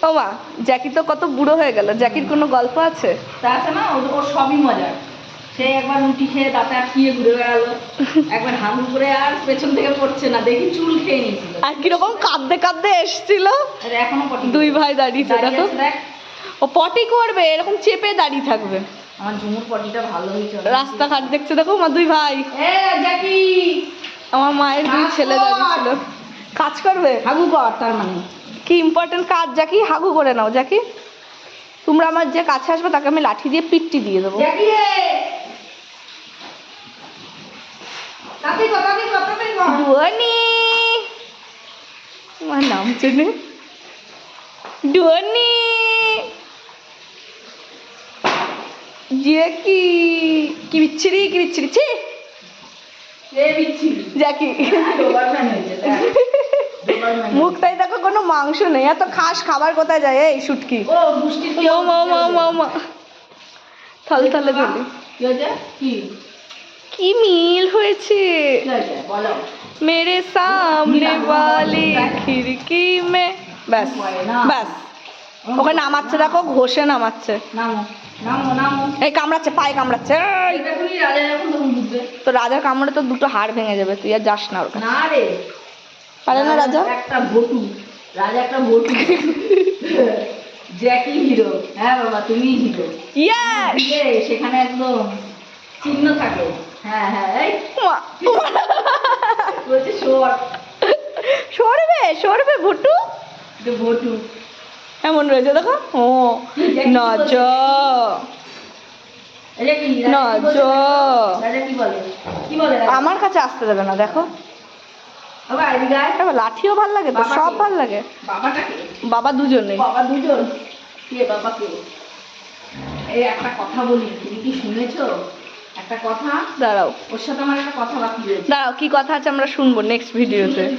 ও মা, জ্যাকি তো কত বুড়ো হয়ে গেল, জ্যাকির কোনো গল্প আছে? তা আছে না, ওর সবই মজার। সে একবার রুটি খেয়ে দাঁতে আটকিয়ে ঘুরে বেড়ালো, একবার হাগু করে আর পেছন থেকে পড়ছে না, দেখি চুল খেয়ে নিয়েছিল। আর কিরকম কাঁদতে কাঁদতে এসছিল। আর এখনো পটি দুই ভাই দাঁড়িয়েছে দেখো। দেখ, ও পটি করবে, এরকম চেপে দাঁড়িয়ে থাকবে। আমার ঝুমুর পটিটা ভালো হয়েছে। রাস্তাঘাট দেখছে দেখো মা, দুই ভাই। জ্যাকি, আমার মায়ের দুই ছেলে দাঁড়িয়েছিল। কাজ করবে, হাগু কর। তার মানে কি ইম্পর্টেন্ট কাজ জ্যাকি, হাগু করে নাও জ্যাকি। তোমরা আমার যে কাছে আসবে তাকে আমি লাঠি দিয়ে পিট্টি দিয়ে দেবো। জ্যাকি রে, তাতে কথা দি কথাতে কর। ডুয়ানি, আমার নাম চেনে ডুয়ানি। জ্যাকি কি বিচ্ছিরি, কি বিচ্ছিরি, ছি। এ বিচ্ছিরি জ্যাকি ডোবারম্যান হয়েছে, দেখ। ডোবারম্যান। মুখটাই দেখো, কোনো মাংস নেই, এত খাস খাবার কোথায় যায় এই শুটকি? ও দুষ্টি মা থালে থালে ধরে। কি হয়েছে? কি মিল হয়েছে কি হয়েছে বলো। মেরে সামনে वाली खिड़की में। ব্যাস ব্যাস, ওকে নামাচ্ছে দেখো, ঘষে নামাচ্ছে। নামো নামো নামো। এই কামড়াচ্ছে, পায়ে কামড়াচ্ছে। এই, এটা তুমি রাজা যখন তখন বুঝবে। তো রাজার কামড়ে তো দুটো হাড় ভেঙে যাবে, তুই আর যাস না ওর কাছে। না রে, পারে না রাজা? একটা বটু, রাজা একটা বটু। জ্যাকি হিরো। হ্যাঁ বাবা, তুমি হিরো। ইয়েস। সেখানে একদম চিহ্ন থাকে। হ্যাঁ হ্যাঁ, এই বলছে শর্ট। সরবে সরবে ভুটু, এটা বটু। এমন রয়েছে দেখো। ও না যা এটা কি না যা, রাজা কি বলে? কি বলে রাজা? আমার কাছে আসতে দেবে না দেখো। বাবা এদিকে আয়। এবার লাঠিও ভাল লাগে তো, সব ভাল লাগে। বাবাটাকে, বাবা দুজনে। বাবা দুজন। কে বাবা কে? এই একটা কথা বলি, তুমি কি শুনেছো? একটা কথা, দাঁড়াও ওর সাথে আমার একটা কথা বাকি রয়েছে। দাঁড়াও, কি কথা আছে আমরা শুনবো নেক্সট ভিডিওতে।